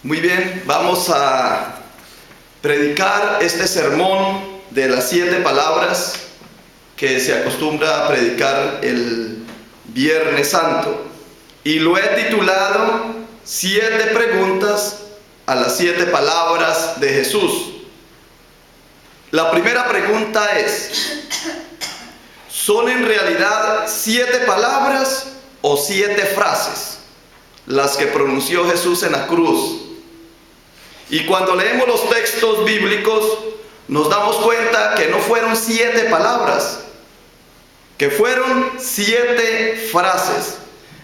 Muy bien, vamos a predicar este sermón de las 7 palabras que se acostumbra a predicar el Viernes Santo. Y lo he titulado 7 preguntas a las 7 palabras de Jesús. La primera pregunta es: ¿son en realidad 7 palabras o 7 frases las que pronunció Jesús en la cruz? Y cuando leemos los textos bíblicos nos damos cuenta que no fueron 7 palabras, que fueron 7 frases.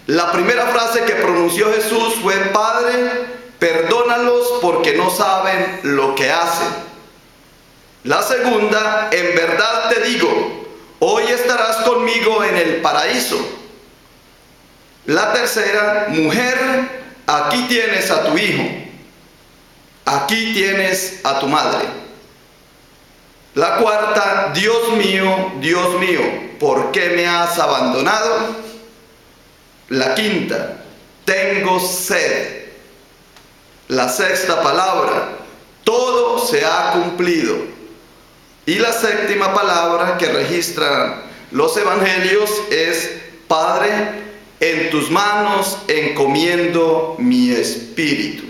La primera frase que pronunció Jesús fue: Padre, perdónalos porque no saben lo que hacen. La segunda: en verdad te digo, hoy estarás conmigo en el paraíso. La tercera: mujer, aquí tienes a tu hijo, aquí tienes a tu madre. La cuarta: Dios mío, ¿por qué me has abandonado? La quinta: tengo sed. La sexta palabra: todo se ha cumplido. Y la séptima palabra que registran los evangelios es: Padre, en tus manos encomiendo mi espíritu.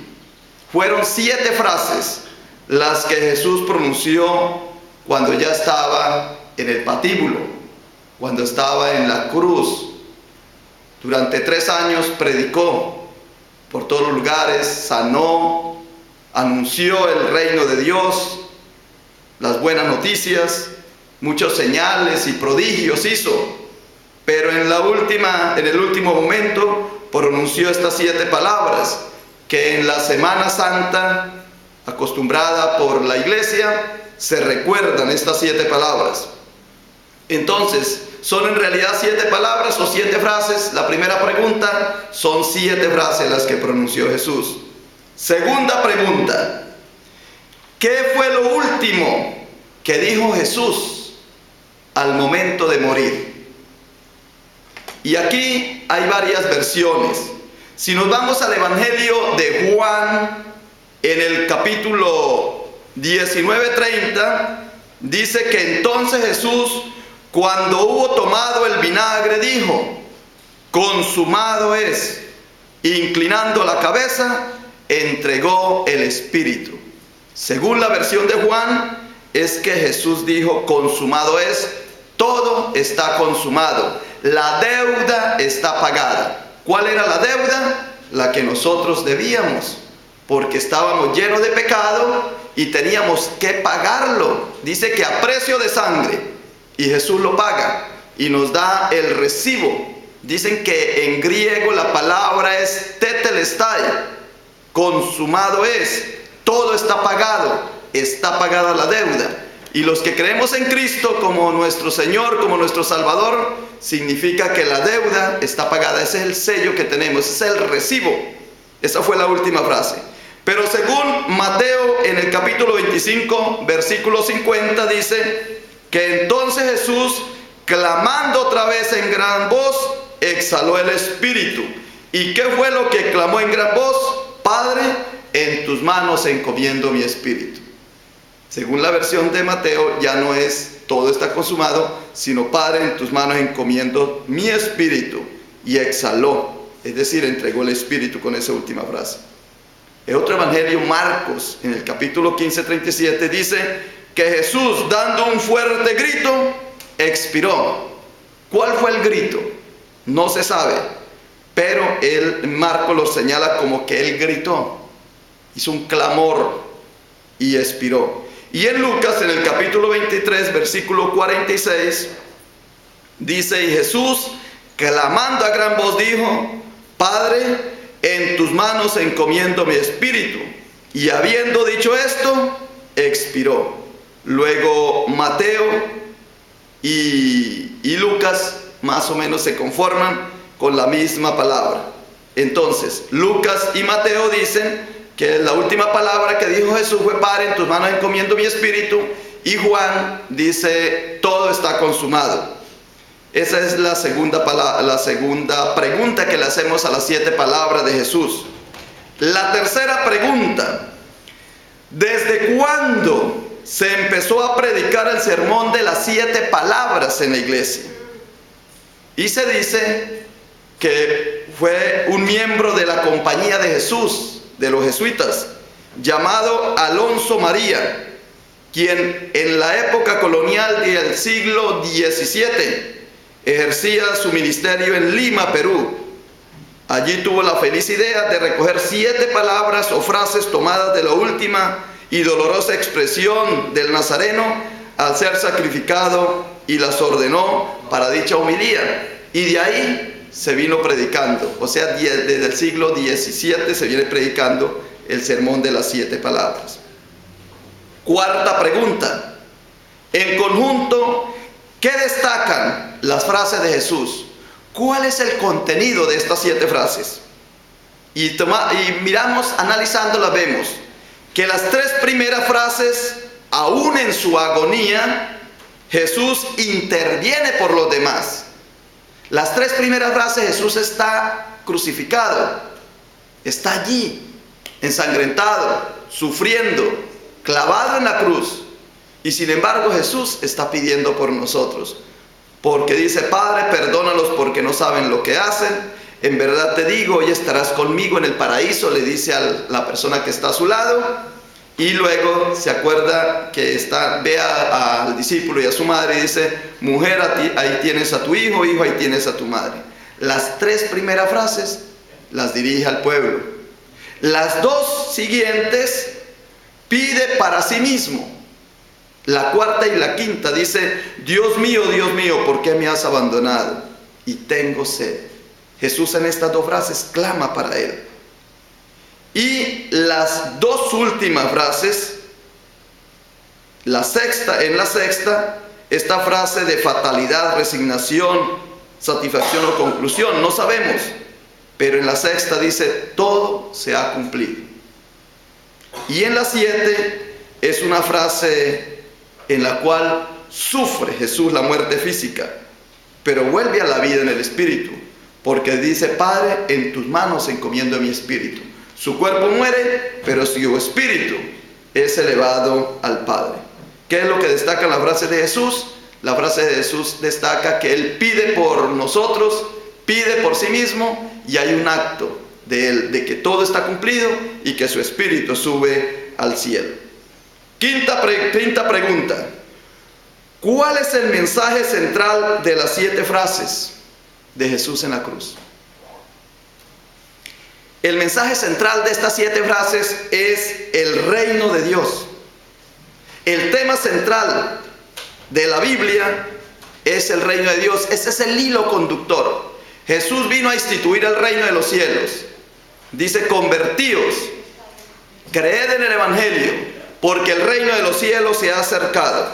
Fueron 7 frases las que Jesús pronunció cuando ya estaba en el patíbulo, cuando estaba en la cruz. Durante 3 años predicó por todos los lugares, sanó, anunció el reino de Dios, las buenas noticias, muchos señales y prodigios hizo. Pero en el último momento pronunció estas 7 palabras que en la Semana Santa, acostumbrada por la iglesia, se recuerdan estas 7 palabras. Entonces, ¿son en realidad 7 palabras o 7 frases? La primera pregunta: son 7 frases las que pronunció Jesús. Segunda pregunta: ¿qué fue lo último que dijo Jesús al momento de morir? Y aquí hay varias versiones. Si nos vamos al Evangelio de Juan, en el capítulo 19:30, dice que entonces Jesús, cuando hubo tomado el vinagre, dijo: consumado es. Inclinando la cabeza, entregó el espíritu. Según la versión de Juan, es que Jesús dijo: consumado es, todo está consumado, la deuda está pagada. ¿Cuál era la deuda? La que nosotros debíamos, porque estábamos llenos de pecado y teníamos que pagarlo. Dice que a precio de sangre, y Jesús lo paga y nos da el recibo. Dicen que en griego la palabra es tetelestai, consumado es, todo está pagado, está pagada la deuda. Y los que creemos en Cristo como nuestro Señor, como nuestro Salvador, significa que la deuda está pagada. Ese es el sello que tenemos, ese es el recibo. Esa fue la última frase. Pero según Mateo, en el capítulo 25, versículo 50, dice que entonces Jesús, clamando otra vez en gran voz, exhaló el espíritu. ¿Y qué fue lo que clamó en gran voz? Padre, en tus manos encomiendo mi espíritu. Según la versión de Mateo, ya no es todo está consumado, sino Padre, en tus manos encomiendo mi espíritu. Y exhaló, es decir, entregó el espíritu con esa última frase. En otro evangelio, Marcos, en el capítulo 15:37, dice que Jesús, dando un fuerte grito, expiró. ¿Cuál fue el grito? No se sabe, pero Marcos lo señala como que él gritó, hizo un clamor y expiró. Y en Lucas, en el capítulo 23, versículo 46, dice: y Jesús, clamando a gran voz, dijo: Padre, en tus manos encomiendo mi espíritu. Y habiendo dicho esto, expiró. Luego Mateo y Lucas más o menos se conforman con la misma palabra. Entonces, Lucas y Mateo dicen que la última palabra que dijo Jesús fue: Padre, en tus manos encomiendo mi espíritu. Y Juan dice: todo está consumado. Esa es la segunda pregunta que le hacemos a las 7 palabras de Jesús. La tercera pregunta: ¿desde cuándo se empezó a predicar el sermón de las 7 palabras en la iglesia? Y se dice que fue un miembro de la Compañía de Jesús, de los jesuitas, llamado Alonso María, quien en la época colonial del siglo XVII ejercía su ministerio en Lima, Perú. Allí tuvo la feliz idea de recoger 7 palabras o frases tomadas de la última y dolorosa expresión del Nazareno al ser sacrificado, y las ordenó para dicha homilía. Y de ahí se vino predicando, o sea, desde el siglo XVII se viene predicando el sermón de las 7 palabras. Cuarta pregunta: en conjunto, ¿qué destacan las frases de Jesús? ¿Cuál es el contenido de estas 7 frases? Y miramos, analizándolas, vemos que las 3 primeras frases, aún en su agonía, Jesús interviene por los demás. Las 3 primeras frases, Jesús está crucificado, está allí, ensangrentado, sufriendo, clavado en la cruz. Y sin embargo Jesús está pidiendo por nosotros, porque dice: Padre, perdónalos porque no saben lo que hacen. En verdad te digo, hoy estarás conmigo en el paraíso, le dice a la persona que está a su lado. Y luego se acuerda que ve al discípulo y a su madre y dice: mujer, ahí tienes a tu hijo, hijo, ahí tienes a tu madre. Las 3 primeras frases las dirige al pueblo. Las 2 siguientes pide para sí mismo. La cuarta y la quinta dice: Dios mío, ¿por qué me has abandonado? Y tengo sed. Jesús en estas 2 frases clama para él. Y las 2 últimas frases, en la sexta, esta frase de fatalidad, resignación, satisfacción o conclusión, no sabemos. Pero en la sexta dice: todo se ha cumplido. Y en la 7 es una frase en la cual sufre Jesús la muerte física, pero vuelve a la vida en el espíritu, porque dice: Padre, en tus manos encomiendo mi espíritu. Su cuerpo muere, pero su espíritu es elevado al Padre. ¿Qué es lo que destaca en la frase de Jesús? La frase de Jesús destaca que Él pide por nosotros, pide por sí mismo, y hay un acto de Él, de que todo está cumplido y que su espíritu sube al cielo. Quinta pregunta: ¿cuál es el mensaje central de las 7 frases de Jesús en la cruz? El mensaje central de estas 7 frases es el reino de Dios. El tema central de la Biblia es el reino de Dios. Ese es el hilo conductor. Jesús vino a instituir el reino de los cielos. Dice: convertíos, creed en el Evangelio, porque el reino de los cielos se ha acercado.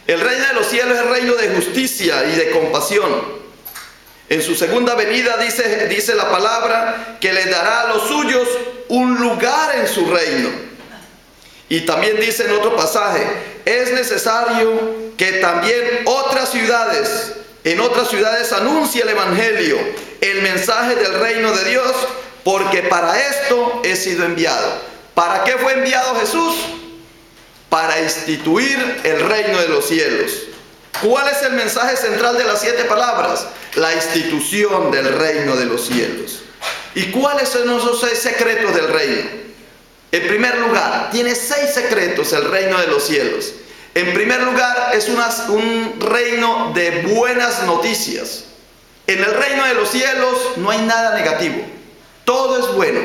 El reino de los cielos es el reino de justicia y de compasión. En su segunda venida dice la palabra que les dará a los suyos un lugar en su reino. Y también dice en otro pasaje: es necesario que también en otras ciudades anuncie el Evangelio, el mensaje del reino de Dios, porque para esto he sido enviado. ¿Para qué fue enviado Jesús? Para instituir el reino de los cielos. ¿Cuál es el mensaje central de las 7 palabras? La institución del reino de los cielos. ¿Y cuáles son esos 6 secretos del reino? En primer lugar, tiene 6 secretos el reino de los cielos. En primer lugar, es un reino de buenas noticias. En el reino de los cielos no hay nada negativo. Todo es bueno.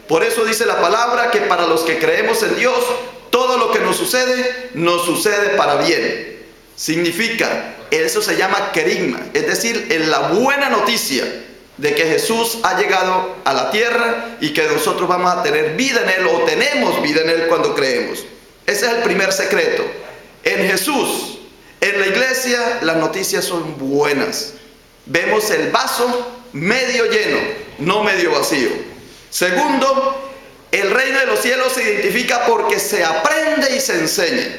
Por eso dice la palabra que para los que creemos en Dios, todo lo que nos sucede para bien. Significa, eso se llama querigma, es decir, en la buena noticia de que Jesús ha llegado a la tierra y que nosotros vamos a tener vida en Él, o tenemos vida en Él cuando creemos. Ese es el primer secreto. En Jesús, en la iglesia, las noticias son buenas. Vemos el vaso medio lleno, no medio vacío. Segundo, el reino de los cielos se identifica porque se aprende y se enseña.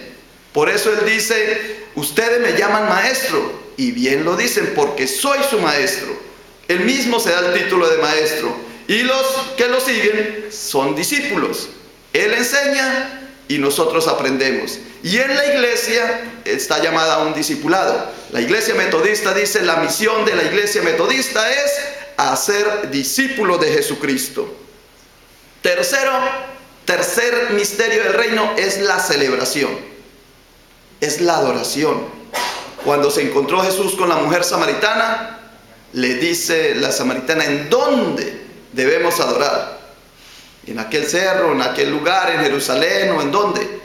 Por eso Él dice: ustedes me llaman maestro, y bien lo dicen, porque soy su maestro. Él mismo se da el título de maestro. Y los que lo siguen son discípulos. Él enseña y nosotros aprendemos. Y en la iglesia está llamada a un discipulado. La iglesia metodista dice, la misión de la iglesia metodista es hacer discípulos de Jesucristo. Tercer misterio del reino es la celebración, es la adoración. Cuando se encontró Jesús con la mujer samaritana, le dice la samaritana, ¿en dónde debemos adorar? ¿En aquel cerro, en aquel lugar, en Jerusalén o en dónde?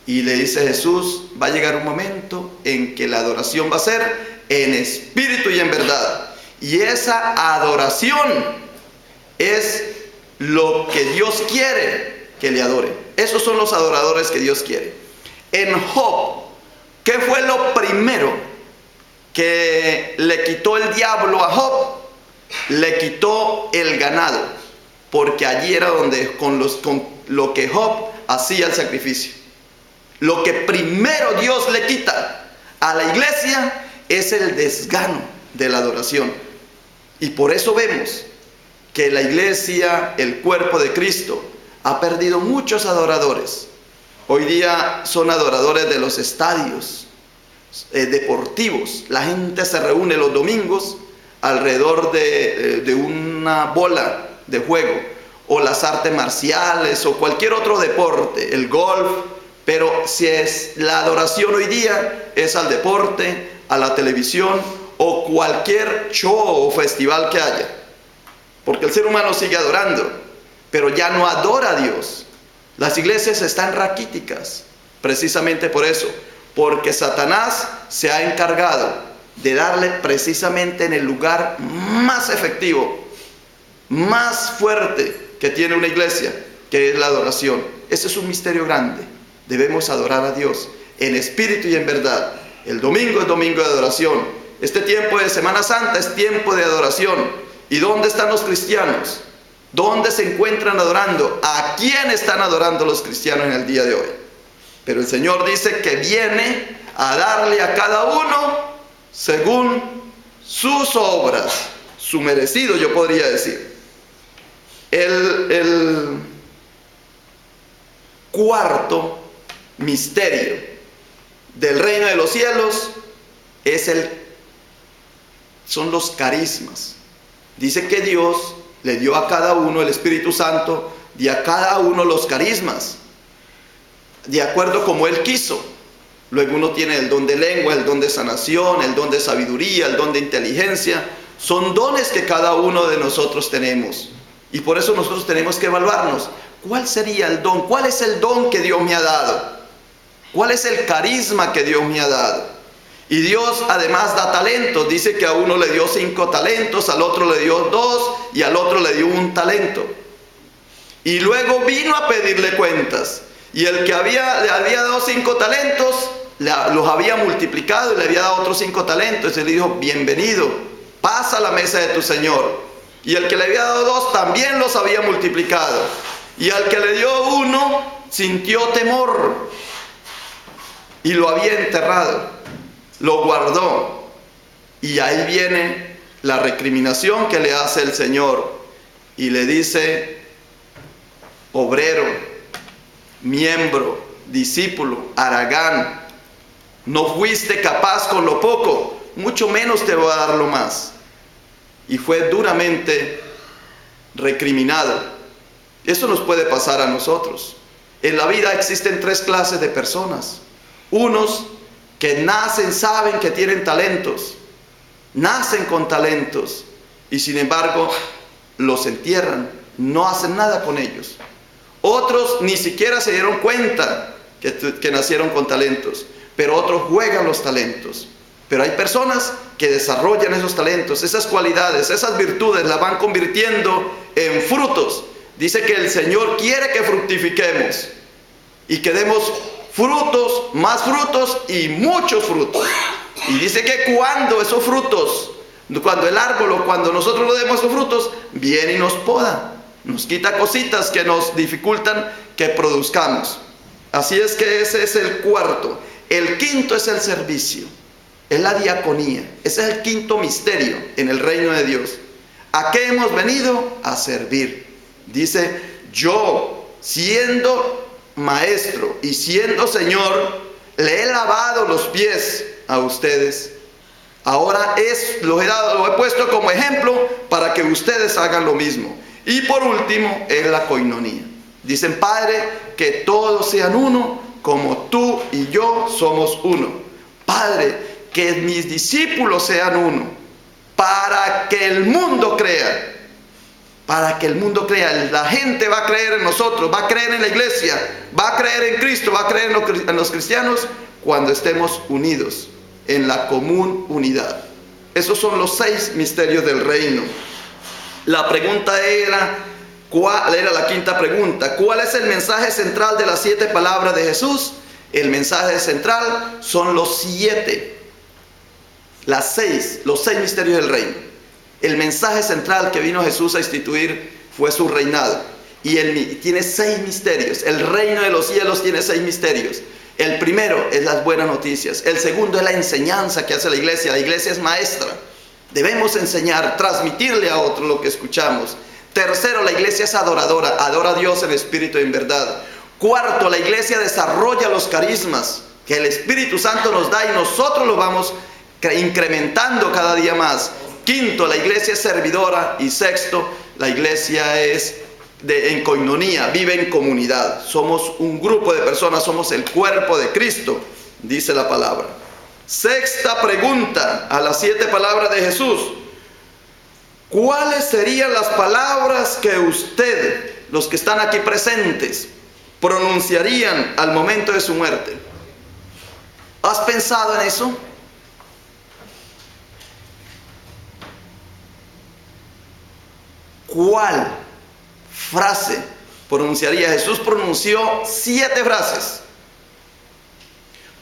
Y le dice Jesús, va a llegar un momento en que la adoración va a ser en espíritu y en verdad. Y esa adoración es lo que Dios quiere que le adoren. Esos son los adoradores que Dios quiere. En Job, ¿qué fue lo primero que le quitó el diablo a Job? Le quitó el ganado, porque allí era donde con lo que Job hacía el sacrificio. Lo que primero Dios le quita a la iglesia es el desgano de la adoración. Y por eso vemos que la iglesia, el cuerpo de Cristo, ha perdido muchos adoradores. Hoy día son adoradores de los estadios deportivos. La gente se reúne los domingos alrededor de una bola de juego, o las artes marciales, o cualquier otro deporte, el golf. Pero si es la adoración hoy día, es al deporte, a la televisión, o cualquier show o festival que haya. Porque el ser humano sigue adorando, pero ya no adora a Dios. Las iglesias están raquíticas, precisamente por eso, porque Satanás se ha encargado de darle precisamente en el lugar más efectivo, más fuerte que tiene una iglesia, que es la adoración. Ese es un misterio grande. Debemos adorar a Dios en espíritu y en verdad. El domingo es domingo de adoración. Este tiempo de Semana Santa es tiempo de adoración. ¿Y dónde están los cristianos? ¿Dónde se encuentran adorando? ¿A quién están adorando los cristianos en el día de hoy? Pero el Señor dice que viene a darle a cada uno según sus obras, su merecido, yo podría decir. El cuarto misterio del reino de los cielos son los carismas. Dice que Dios le dio a cada uno, el Espíritu Santo, dio a cada uno los carismas, de acuerdo como Él quiso. Luego uno tiene el don de lengua, el don de sanación, el don de sabiduría, el don de inteligencia. Son dones que cada uno de nosotros tenemos. Y por eso nosotros tenemos que evaluarnos. ¿Cuál sería el don? ¿Cuál es el don que Dios me ha dado? ¿Cuál es el carisma que Dios me ha dado? Y Dios además da talentos. Dice que a uno le dio 5 talentos, al otro le dio 2 y al otro le dio 1 talento. Y luego vino a pedirle cuentas. Y el que le había dado 5 talentos, los había multiplicado y le había dado otros 5 talentos. Y le dijo, bienvenido, pasa a la mesa de tu Señor. Y el que le había dado 2 también los había multiplicado. Y al que le dio 1 sintió temor y lo había enterrado, lo guardó. Y ahí viene la recriminación que le hace el Señor y le dice, obrero, miembro, discípulo, haragán, no fuiste capaz con lo poco, mucho menos te voy a dar lo más. Y fue duramente recriminado. Eso nos puede pasar a nosotros. En la vida existen 3 clases de personas. Unos que nacen, saben que tienen talentos, nacen con talentos y sin embargo los entierran, no hacen nada con ellos. Otros ni siquiera se dieron cuenta que nacieron con talentos, pero otros juegan los talentos. Pero hay personas que desarrollan esos talentos, esas cualidades, esas virtudes, las van convirtiendo en frutos. Dice que el Señor quiere que fructifiquemos y que demos frutos, más frutos y muchos frutos. Y dice que cuando esos frutos, cuando el árbol o cuando nosotros le demos esos frutos, viene y nos poda, nos quita cositas que nos dificultan que produzcamos. Así es que ese es el cuarto. El quinto es el servicio, es la diaconía. Ese es el quinto misterio en el reino de Dios. ¿A qué hemos venido? A servir. Dice, yo, siendo maestro y siendo Señor, le he lavado los pies a ustedes. Ahora lo he puesto como ejemplo para que ustedes hagan lo mismo. Y por último, es la coinonía. Dicen, Padre, que todos sean uno, como tú y yo somos uno. Padre, que mis discípulos sean uno, para que el mundo crea. Para que el mundo crea. La gente va a creer en nosotros, va a creer en la iglesia, va a creer en Cristo, va a creer en los cristianos cuando estemos unidos en la común unidad. Esos son los 6 misterios del reino. La pregunta era, ¿cuál era la quinta pregunta? ¿Cuál es el mensaje central de las 7 palabras de Jesús? El mensaje central son los 7, los 6 misterios del reino. El mensaje central que vino Jesús a instituir fue su reinado. Y él tiene 6 misterios. El reino de los cielos tiene 6 misterios. El primero es las buenas noticias. El segundo es la enseñanza que hace la iglesia. La iglesia es maestra. Debemos enseñar, transmitirle a otros lo que escuchamos. Tercero, la iglesia es adoradora. Adora a Dios en espíritu y en verdad. Cuarto, la iglesia desarrolla los carismas que el Espíritu Santo nos da y nosotros los vamos incrementando cada día más. Quinto, la iglesia es servidora. Y sexto, la iglesia es en coinonía, vive en comunidad. Somos un grupo de personas, somos el cuerpo de Cristo, dice la palabra. Sexta pregunta a las 7 palabras de Jesús. ¿Cuáles serían las palabras que usted, los que están aquí presentes, pronunciarían al momento de su muerte? ¿Has pensado en eso? ¿Cuál frase pronunciaría? Jesús pronunció 7 frases.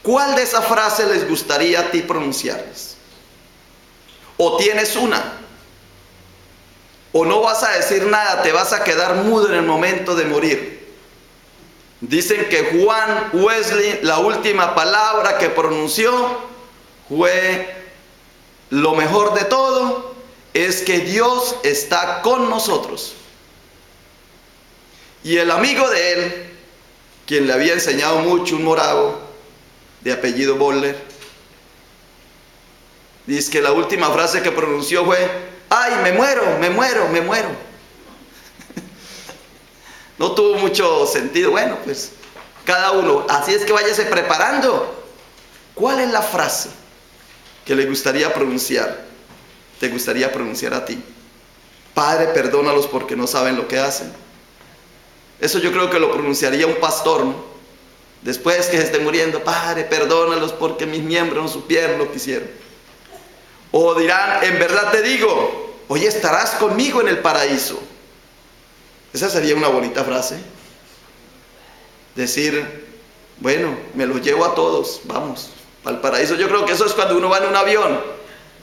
¿Cuál de esas frases les gustaría a ti pronunciarles? ¿O tienes una? ¿O no vas a decir nada, te vas a quedar mudo en el momento de morir? Dicen que Juan Wesley, la última palabra que pronunció fue: lo mejor de todo es que Dios está con nosotros. Y el amigo de él, quien le había enseñado mucho, un moravo de apellido Boller, dice que la última frase que pronunció fue: ¡ay, me muero, me muero, me muero! No tuvo mucho sentido. Bueno, pues cada uno, así es que váyase preparando. ¿Cuál es la frase que le gustaría pronunciar? ¿Te gustaría pronunciar a ti? Padre, perdónalos porque no saben lo que hacen. Eso yo creo que lo pronunciaría un pastor, ¿no? Después que se esté muriendo: Padre, perdónalos porque mis miembros no supieron lo que hicieron. O dirán: en verdad te digo, hoy estarás conmigo en el paraíso. Esa sería una bonita frase. Decir: bueno, me los llevo a todos, vamos al paraíso. Yo creo que eso es cuando uno va en un avión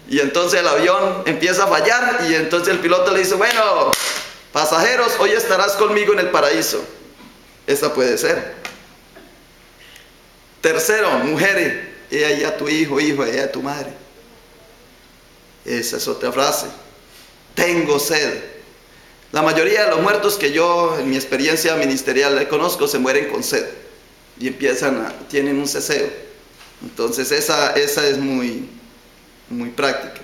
y entonces el avión empieza a fallar y entonces el piloto le dice: bueno, pasajeros, hoy estarás conmigo en el paraíso. Esa puede ser. Tercero, mujeres, he ahí a tu hijo, hijo, he ahí a tu madre. Esa es otra frase. Tengo sed. La mayoría de los muertos que yo en mi experiencia ministerial conozco se mueren con sed y tienen un ceseo. Entonces esa es muy práctica.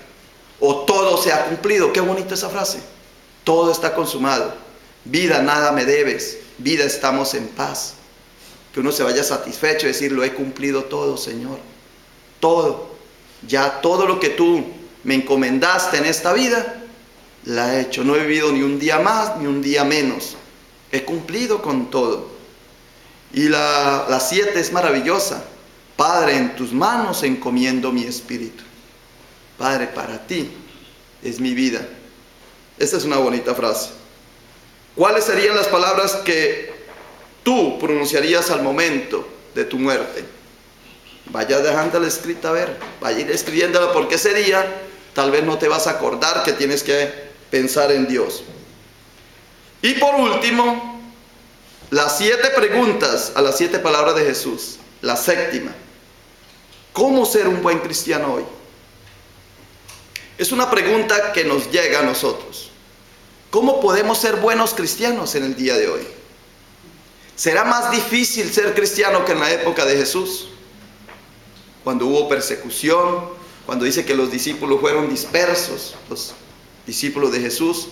O todo se ha cumplido. Qué bonita esa frase. Todo está consumado. Vida, nada me debes. Vida, estamos en paz. Que uno se vaya satisfecho y decir: lo he cumplido todo, Señor. Todo. Ya todo lo que tú me encomendaste en esta vida, la he hecho. No he vivido ni un día más ni un día menos. He cumplido con todo. Y la 7 es maravillosa. Padre, en tus manos encomiendo mi espíritu. Padre, para ti es mi vida. Esta es una bonita frase. ¿Cuáles serían las palabras que tú pronunciarías al momento de tu muerte? Vaya dejándola escrita, a ver, vaya ir escribiéndola, porque ese día tal vez no te vas a acordar que tienes que pensar en Dios. Y por último, las 7 preguntas a las 7 palabras de Jesús. La séptima: ¿cómo ser un buen cristiano hoy? Es una pregunta que nos llega a nosotros. ¿cómo podemos ser buenos cristianos en el día de hoy? ¿Será más difícil ser cristiano que en la época de Jesús? Cuando hubo persecución, cuando dice que los discípulos fueron dispersos, los discípulos de Jesús,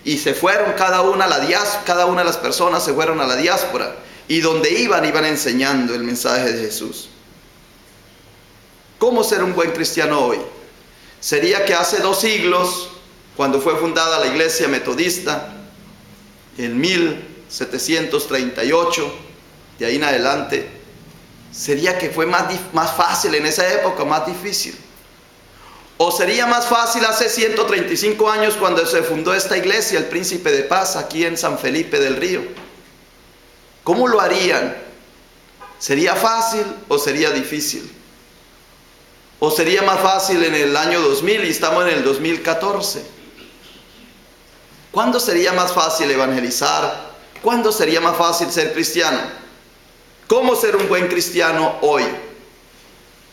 y se fueron cada una de las personas se fueron a la diáspora, y donde iban enseñando el mensaje de Jesús. ¿Cómo ser un buen cristiano hoy? Sería que hace 2 siglos, cuando fue fundada la iglesia metodista, en 1738, de ahí en adelante, sería que fue más fácil en esa época, más difícil. O sería más fácil hace 135 años cuando se fundó esta iglesia, el Príncipe de Paz, aquí en San Felipe del Río. ¿Cómo lo harían? ¿Sería fácil o sería difícil? ¿O sería más fácil en el año 2000 y estamos en el 2014? ¿Cuándo sería más fácil evangelizar? ¿Cuándo sería más fácil ser cristiano? ¿Cómo ser un buen cristiano hoy?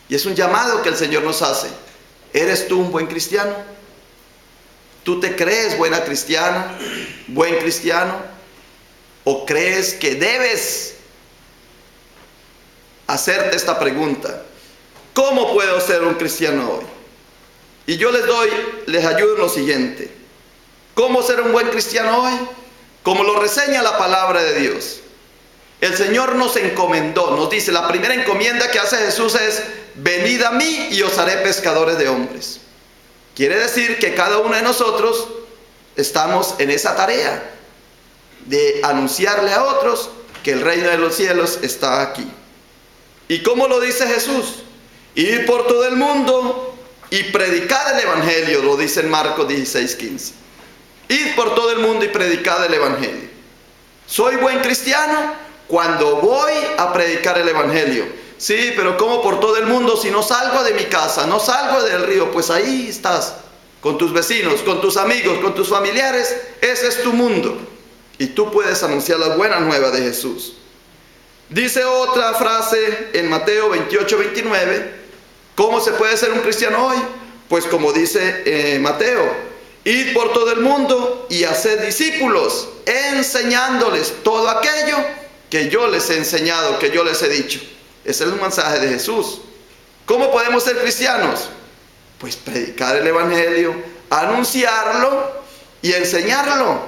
Y es un llamado que el Señor nos hace. ¿Eres tú un buen cristiano? ¿Tú te crees buena cristiana, buen cristiano? ¿O crees que debes hacerte esta pregunta? ¿Cómo puedo ser un cristiano hoy? Y yo les ayudo en lo siguiente. ¿Cómo ser un buen cristiano hoy? Como lo reseña la palabra de Dios. El Señor nos encomendó, nos dice, la primera encomienda que hace Jesús es: venid a mí y os haré pescadores de hombres. Quiere decir que cada uno de nosotros estamos en esa tarea de anunciarle a otros que el reino de los cielos está aquí. ¿Y cómo lo dice Jesús? Ir por todo el mundo y predicar el evangelio, lo dice en Marcos 16:15. Ir por todo el mundo y predicar el evangelio. ¿Soy buen cristiano? Cuando voy a predicar el evangelio. Sí, pero ¿cómo por todo el mundo si no salgo de mi casa, no salgo del río? Pues ahí estás, con tus vecinos, con tus amigos, con tus familiares. Ese es tu mundo. Y tú puedes anunciar las buenas nuevas de Jesús. Dice otra frase en Mateo 28:29. ¿Cómo se puede ser un cristiano hoy? Pues como dice Mateo: id por todo el mundo y haced discípulos, enseñándoles todo aquello que yo les he enseñado, que yo les he dicho. Ese es el mensaje de Jesús. ¿Cómo podemos ser cristianos? Pues predicar el evangelio, anunciarlo y enseñarlo.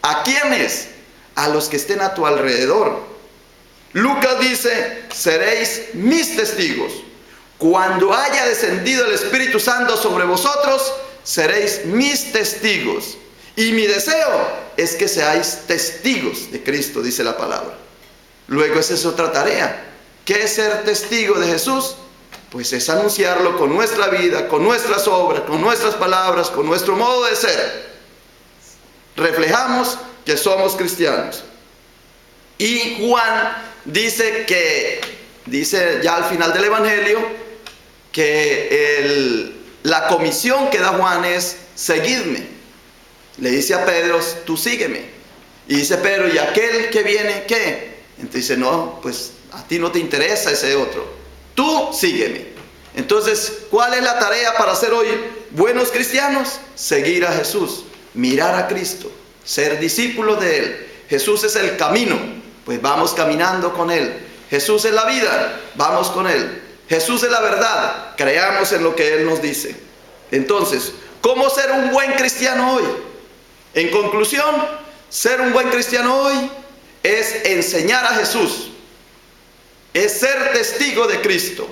¿A quiénes? A los que estén a tu alrededor. Lucas dice: seréis mis testigos. Cuando haya descendido el Espíritu Santo sobre vosotros, seréis mis testigos. Y mi deseo es que seáis testigos de Cristo, dice la palabra. Luego esa es otra tarea. ¿Qué es ser testigo de Jesús? Pues es anunciarlo con nuestra vida, con nuestras obras, con nuestras palabras, con nuestro modo de ser. Reflejamos que somos cristianos. Y Juan dice ya al final del Evangelio, que la comisión que da Juan es: seguidme. Le dice a Pedro: tú sígueme. Y dice Pedro: ¿y aquel que viene qué? Entonces dice: no, pues a ti no te interesa ese otro. Tú sígueme. Entonces, ¿cuál es la tarea para ser hoy buenos cristianos? Seguir a Jesús, mirar a Cristo, ser discípulos de Él. Jesús es el camino, pues vamos caminando con Él. Jesús es la vida, vamos con Él. Jesús es la verdad, creamos en lo que Él nos dice. Entonces, ¿cómo ser un buen cristiano hoy? En conclusión, ser un buen cristiano hoy es enseñar a Jesús, es ser testigo de Cristo,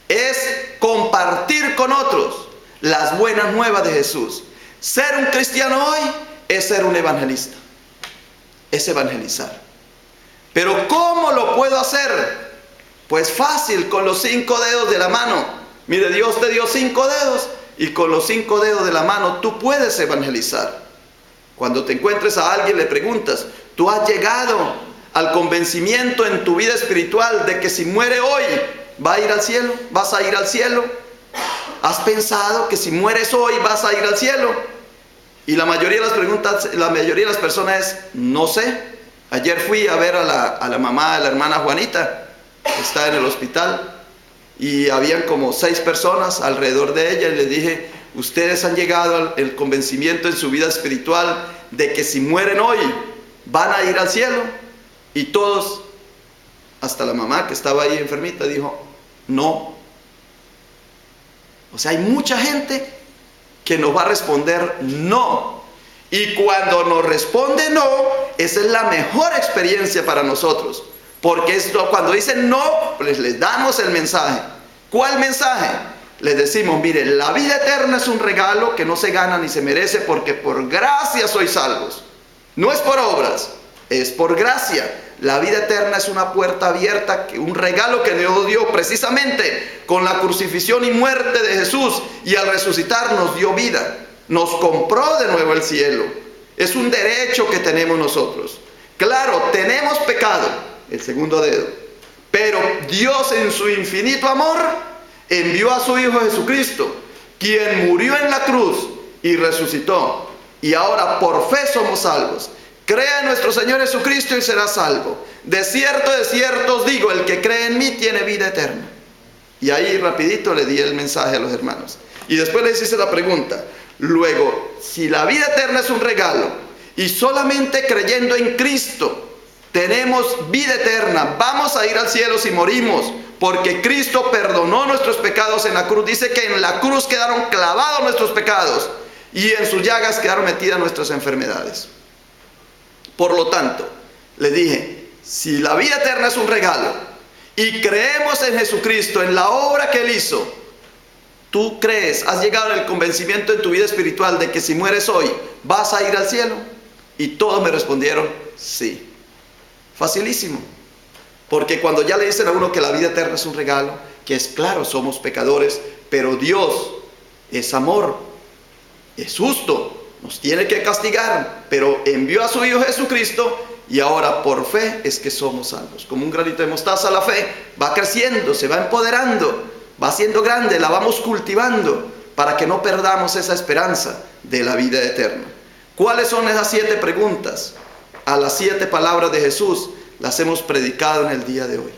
es compartir con otros las buenas nuevas de Jesús. Ser un cristiano hoy es ser un evangelista, es evangelizar. Pero ¿cómo lo puedo hacer? Pues fácil, con los 5 dedos de la mano. Mire, Dios te dio 5 dedos y con los 5 dedos de la mano tú puedes evangelizar. Cuando te encuentres a alguien le preguntas: ¿tú has llegado al convencimiento en tu vida espiritual de que si muere hoy va a ir al cielo? ¿Vas a ir al cielo? ¿Has pensado que si mueres hoy vas a ir al cielo? Y la mayoría de las personas es: no sé. Ayer fui a ver a la mamá de la hermana Juanita, que está en el hospital, y habían como 6 personas alrededor de ella, y le dije: ustedes han llegado al convencimiento en su vida espiritual de que si mueren hoy van a ir al cielo. Y todos, hasta la mamá que estaba ahí enfermita, dijo, no. O sea, hay mucha gente que nos va a responder no. Y cuando nos responde no, esa es la mejor experiencia para nosotros. Porque cuando dicen no, pues les damos el mensaje. ¿Cuál mensaje? Les decimos, mire, la vida eterna es un regalo que no se gana ni se merece, porque por gracia sois salvos. No es por obras, es por gracia. La vida eterna es una puerta abierta, un regalo que Dios dio precisamente con la crucifixión y muerte de Jesús, y al resucitar nos dio vida, nos compró de nuevo el cielo. Es un derecho que tenemos nosotros. Claro, tenemos pecado, el segundo dedo, pero Dios en su infinito amor envió a su Hijo Jesucristo, quien murió en la cruz y resucitó, y ahora por fe somos salvos. Crea en nuestro Señor Jesucristo y será salvo. De cierto os digo, el que cree en mí tiene vida eterna. Y ahí rapidito le di el mensaje a los hermanos. Y después les hice la pregunta. Luego, si la vida eterna es un regalo y solamente creyendo en Cristo tenemos vida eterna, vamos a ir al cielo si morimos, porque Cristo perdonó nuestros pecados en la cruz. Dice que en la cruz quedaron clavados nuestros pecados y en sus llagas quedaron metidas nuestras enfermedades. Por lo tanto, le dije, si la vida eterna es un regalo y creemos en Jesucristo, en la obra que Él hizo, ¿tú crees, has llegado al convencimiento en tu vida espiritual de que si mueres hoy vas a ir al cielo? Y todos me respondieron, sí. Facilísimo. Porque cuando ya le dicen a uno que la vida eterna es un regalo, que es claro, somos pecadores, pero Dios es amor, es justo, nos tiene que castigar, pero envió a su Hijo Jesucristo y ahora por fe es que somos salvos. Como un granito de mostaza, la fe va creciendo, se va empoderando, va siendo grande, la vamos cultivando para que no perdamos esa esperanza de la vida eterna. ¿Cuáles son esas 7 preguntas? A las 7 palabras de Jesús las hemos predicado en el día de hoy.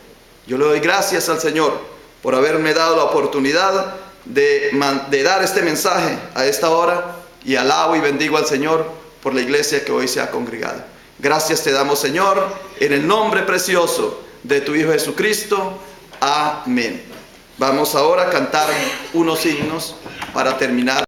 Yo le doy gracias al Señor por haberme dado la oportunidad de dar este mensaje a esta hora, y alabo y bendigo al Señor por la iglesia que hoy se ha congregado. Gracias te damos, Señor, en el nombre precioso de tu Hijo Jesucristo. Amén. Vamos ahora a cantar unos himnos para terminar.